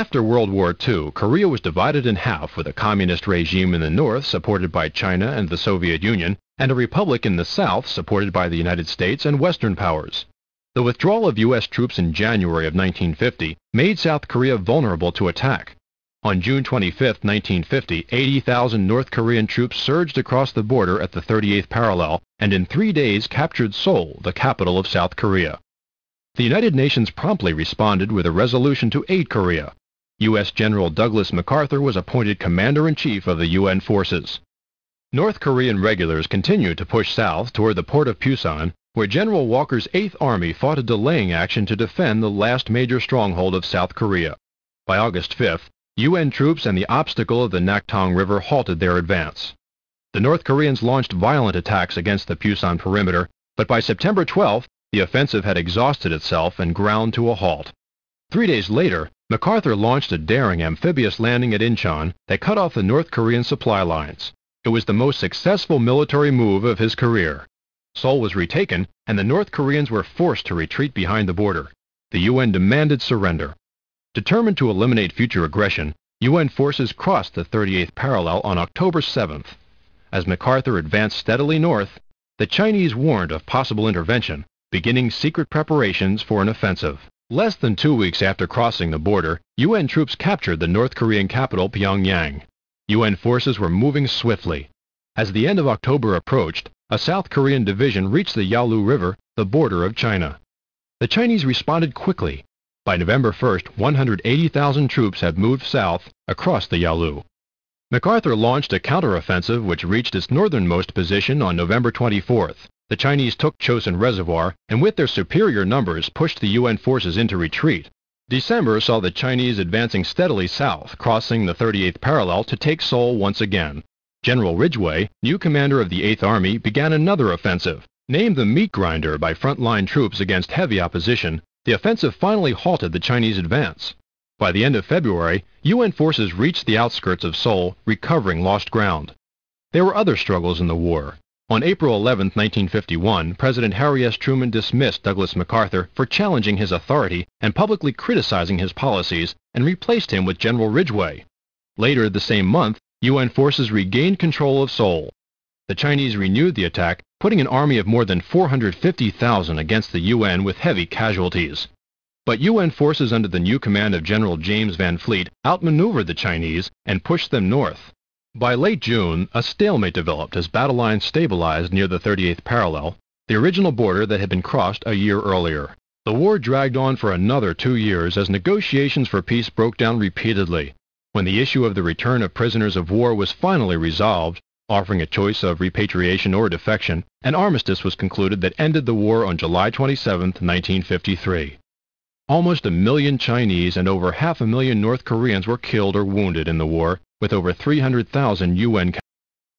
After World War II, Korea was divided in half with a communist regime in the north supported by China and the Soviet Union, and a republic in the south supported by the United States and Western powers. The withdrawal of U.S. troops in January of 1950 made South Korea vulnerable to attack. On June 25, 1950, 80,000 North Korean troops surged across the border at the 38th parallel and in 3 days captured Seoul, the capital of South Korea. The United Nations promptly responded with a resolution to aid Korea. U.S. General Douglas MacArthur was appointed Commander-in-Chief of the UN forces. North Korean regulars continued to push south toward the port of Pusan, where General Walker's 8th Army fought a delaying action to defend the last major stronghold of South Korea. By August 5th, UN troops and the obstacle of the Naktong River halted their advance. The North Koreans launched violent attacks against the Pusan perimeter, but by September 12th, the offensive had exhausted itself and ground to a halt. 3 days later, MacArthur launched a daring amphibious landing at Incheon that cut off the North Korean supply lines. It was the most successful military move of his career. Seoul was retaken, and the North Koreans were forced to retreat behind the border. The UN demanded surrender. Determined to eliminate future aggression, UN forces crossed the 38th parallel on October 7th. As MacArthur advanced steadily north, the Chinese warned of possible intervention, beginning secret preparations for an offensive. Less than 2 weeks after crossing the border, UN troops captured the North Korean capital, Pyongyang. UN forces were moving swiftly. As the end of October approached, a South Korean division reached the Yalu River, the border of China. The Chinese responded quickly. By November 1st, 180,000 troops had moved south across the Yalu. MacArthur launched a counteroffensive which reached its northernmost position on November 24th. The Chinese took Chosin Reservoir and with their superior numbers pushed the UN forces into retreat. December saw the Chinese advancing steadily south, crossing the 38th parallel to take Seoul once again. General Ridgway, new commander of the 8th Army, began another offensive. Named the meat grinder by frontline troops against heavy opposition, the offensive finally halted the Chinese advance. By the end of February, UN forces reached the outskirts of Seoul, recovering lost ground. There were other struggles in the war. On April 11, 1951, President Harry S. Truman dismissed Douglas MacArthur for challenging his authority and publicly criticizing his policies, and replaced him with General Ridgway. Later the same month, UN forces regained control of Seoul. The Chinese renewed the attack, putting an army of more than 450,000 against the UN with heavy casualties. But UN forces under the new command of General James Van Fleet outmaneuvered the Chinese and pushed them north. By late June, a stalemate developed as battle lines stabilized near the 38th parallel, the original border that had been crossed a year earlier. The war dragged on for another 2 years as negotiations for peace broke down repeatedly. When the issue of the return of prisoners of war was finally resolved, offering a choice of repatriation or defection, an armistice was concluded that ended the war on July 27, 1953. Almost 1 million Chinese and over 500,000 North Koreans were killed or wounded in the war, with over 300,000 UN